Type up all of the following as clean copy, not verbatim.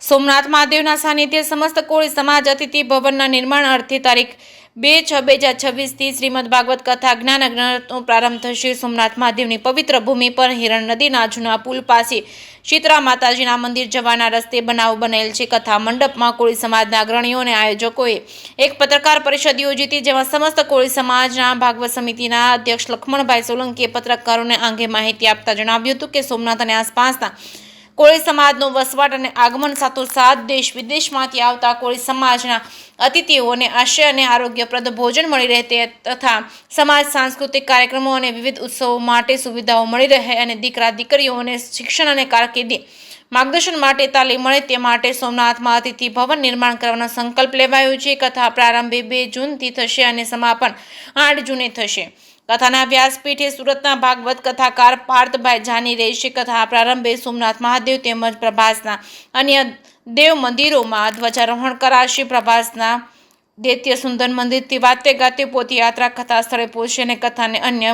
સોમનાથ મહાદેવના સાનિધ્ય સમસ્ત કોળી સમાજ અતિથિ ભવનના નિર્માણ અર્થે તારીખ 2/6/2026 શ્રીમદ ભાગવત કથા જ્ઞાન અજ્ઞાનનો પ્રારંભ થશે। સોમનાથ મહાદેવની પવિત્ર ભૂમિ પર હિરણ નદીના જૂના પુલ પાસે શીતળા માતાજીના મંદિર જવાના રસ્તે બનાવ બનેલ છે। કથા મંડપમાં કોળી સમાજના અગ્રણીઓ અને આયોજકોએ એક પત્રકાર પરિષદ યોજી હતી, જેમાં સમસ્ત કોળી સમાજના ભાગવત સમિતિના અધ્યક્ષ લખમણભાઈ સોલંકીએ પત્રકારોને અંગે માહિતી આપતા જણાવ્યું હતું કે સોમનાથ અને આસપાસના કોળી સમાજનો વસવાટ અને આગમન સાથોસાથ દેશ વિદેશમાંથી આવતા કોળી સમાજના અતિથિઓને આશ્રય અને આરોગ્યપ્રદ ભોજન મળી રહે તથા સમાજ સાંસ્કૃતિક કાર્યક્રમો અને વિવિધ ઉત્સવો માટે સુવિધાઓ મળી રહે અને દીકરા દીકરીઓને શિક્ષણ અને કારકિર્દી માર્ગદર્શન માટે તાલીમ મળે તે માટે સોમનાથમાં અતિથિ ભવન નિર્માણ કરવાનો સંકલ્પ લેવાયો છે। કથા પ્રારંભ 2 જૂનથી થશે અને સમાપન 8 જૂને થશે। કથાના વ્યાસપીઠે સુરતના ભાગવત કથાકાર પાર્થભાઈ જાની રહેશે। કથા પ્રારંભે સોમનાથ મહાદેવ તેમજ પ્રભાસના અન્ય દેવ મંદિરોમાં ધ્વજારોહણ કરાશે। પ્રભાસના દૈત્ય સુંદર મંદિરથી વાતે ગાતે પોથયાત્રા કથા સ્થળે પહોંચશે અને કથાને અન્ય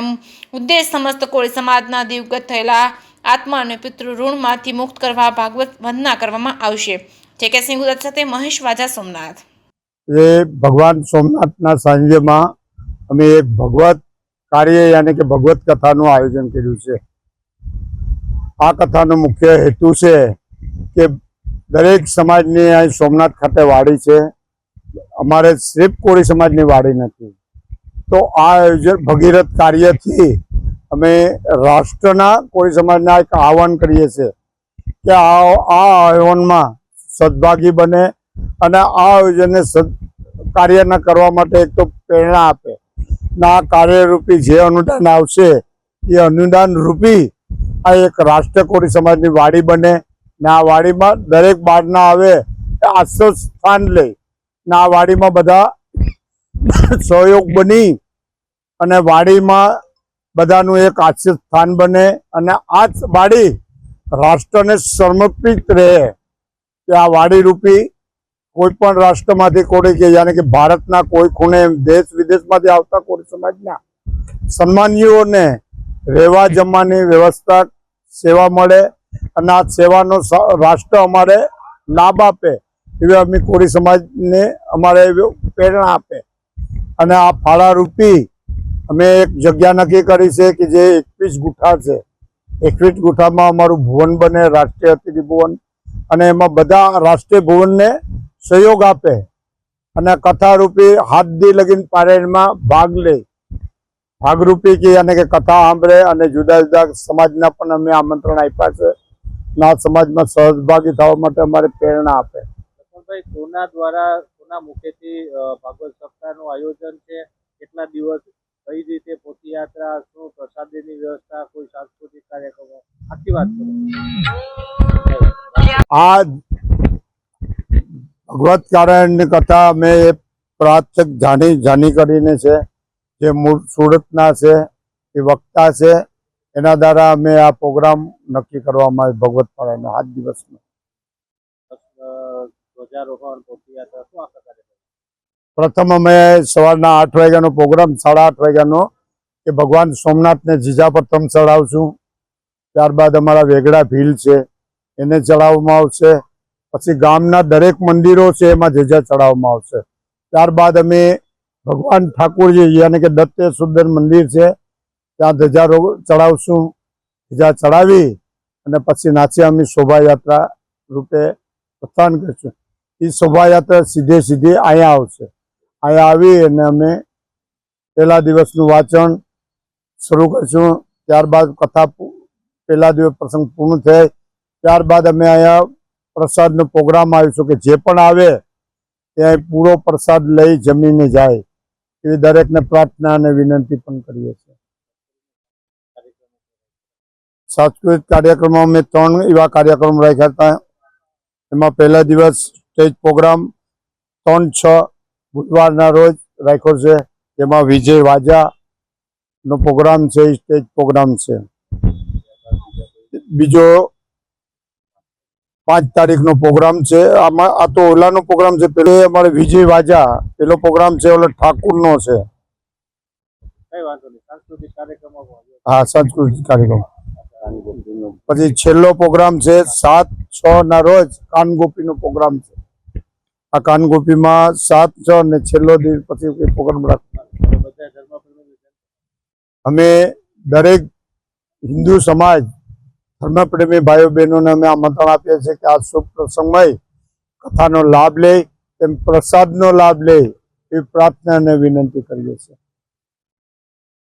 ઉદ્દેશ સમસ્ત કોળી સમાજના દિવગત થયેલા આત્મા અને પિતૃ ઋણમાંથી મુક્ત કરવા ભાગવત વંદના કરવામાં આવશે। જે.કે. સિંહ ગુજરાત સાથે મહેશ વાજા, સોમનાથ। ભગવાન સોમનાથના સાનિધ્યમાં અમે એક ભગવત કાર્ય યાनी કે ભગવત કથાનું આયોજન કર્યું છે। આ કથાનો મુખ્ય હેતુ છે કે દરેક સમાજની અહીં સોમનાથ ખાતે વાડી છે, અમારે સિર્ફ કોળી સમાજની વાડી નથી, તો આ આયોજન ભગીરથ કાર્યથી અમે રાષ્ટ્રના કોળી સમાજના એક આહવાન કરીએ છીએ કે આ આહવાનમાં સદભાગી બને અને આ આયોજનને કાર્યના કરવા માટે એક તો પ્રેરણા આપે ના કાર્યરૂપી જે અનુદાન આવશે એ અનુદાન રૂપી આ એક રાષ્ટ્ર કોળી સમાજની વાડી બને ને આ વાડીમાં દરેક બારના આવે આશ્રય સ્થાન લે ને આ વાડીમાં બધા સહયોગ બની અને વાડીમાં બધાનું એક આશ્રય સ્થાન બને અને આ વાડી રાષ્ટ્રને સમર્પિત રહે કે આ વાડી રૂપી કોઈ પણ રાષ્ટ્રમાંથી કોળી કે યાनी કે ભારતના કોઈ ખૂણે દેશ વિદેશમાંથી આવતા કોળી સમાજના સન્માનીઓને રહેવા જમવાની વ્યવસ્થા સેવા મળે અને આ સેવાનો રાષ્ટ્ર અમારે લાભ આપે એવી અમે કોળી સમાજને અમારે પ્રેરણા આપે અને આ ફાળા રૂપી અમે એક જગ્યા નક્કી કરી છે કે જે 21 ગુઠા છે। 21 ગુઠામાં અમારું ભુવન બને, રાષ્ટ્રીય અતિથિ ભુવન, અને એમાં બધા રાષ્ટ્રીય ભુવનને સહયોગ આપે અને કથારૂપી હાથ દી લગીને પારાયણમાં ભાગ લે, ભાગરૂપી કે યાनी કે કથા સાંભળે અને જુદા જુદા સમાજના પણ અમે આમંત્રણ આપ્યા છે ના સમાજમાં સહભાગી થવા માટે અમારે પ્રેરણા આપે। કોના દ્વારા કોના મુખેથી ભાગવત સપ્તાહનું આયોજન છે, કેટલા દિવસ, કઈ રીતે પોથયાત્રા, શું પ્રસાદીની વ્યવસ્થા, કોઈ સાંસ્કૃતિક કાર્યક્રમો, આખી વાત કરો। આ ભગવત કાર્યની કથા અમે પ્રાચક જાની કરીને છે, જે મૂળ સુરતના છે, એ વક્તા છે, એના દ્વારા અમે આ પ્રોગ્રામ નક્કી કરવામાં આવ્યો ભગવત કાર્યનો 8 દિવસનો। ધ્વજારોહણ, પોથયાત્રા, શું આખા કાર્યક્રમ? પ્રથમ અમે સવારના 8 વાગ્યાનો પ્રોગ્રામ 8:30 વાગ્યાનો કે ભગવાન સોમનાથને જીજા પ્રથમ ચડાવશું, ત્યારબાદ અમારા વેગડા ભીલ છે એને ચડાવવામાં આવશે, પછી ગામના દરેક મંદિરો છે એમાં ધજા ચડાવવામાં આવશે, ત્યારબાદ અમે ભગવાન ઠાકોરજી યાनी કે દત્ત સુંદર મંદિર છે ત્યાં ધજા ચડાવશું, ધજા ચડાવી અને પછી નાચે અમે શોભાયાત્રા રૂપે પ્રસ્થાન કરીશું। એ શોભાયાત્રા સીધી અહીંયા આવશે, અહીંયા આવી અને અમે પહેલા દિવસનું વાંચન શરૂ કરીશું, ત્યારબાદ કથા પહેલા દિવસ પ્રસંગ પૂર્ણ થાય ત્યારબાદ અમે અહીંયા પ્રસાદનો પ્રોગ્રામ આવીશું કે જે પણ આવે ત્યાં પૂરો પ્રસાદ લઈ જમીને જાય એવી દરેકને પ્રાર્થના અને વિનંતી પણ કરીએ છીએ। સાંસ્કૃતિક કાર્યક્રમમાં અમે 3 એવા કાર્યક્રમ રાખ્યા હતા। એમાં પહેલા દિવસ સ્ટેજ પ્રોગ્રામ 3/6 બુધવારના રોજ રાખ્યો છે, જેમાં વિજય વાજાનો પ્રોગ્રામ છે, સ્ટેજ પ્રોગ્રામ છે। બીજો 5 તારીખનો પ્રોગ્રામ છે, આમાં આ તો ઓલાનો પ્રોગ્રામ છે, પેલો અમારે વિજય વાજા પેલો પ્રોગ્રામ છે, ઓલો ઠાકુરનો છે। હા, સાંસ્કૃતિક કાર્યક્રમ। પછી છેલ્લો પ્રોગ્રામ છે 7/6 6 રોજ કાનગોપીનો પ્રોગ્રામ છે. આ કાનગોપીમાં 7, 6 અને છેલ્લો દિવસ પછી કોઈ પ્રોગ્રામ રાખવાનો. બધા ધર્મપ્રેમી અમે દરેક હિન્દુ સમાજ ધર્મપ્રેમી ભાઈઓ બહેનોને અમે આમંત્રણ આપીએ છીએ કે આ શુભ પ્રસંગમાં કથાનો લાભ લે, તેમ પ્રસાદનો લાભ લે એવી પ્રાર્થના અને વિનંતી કરીએ છીએ.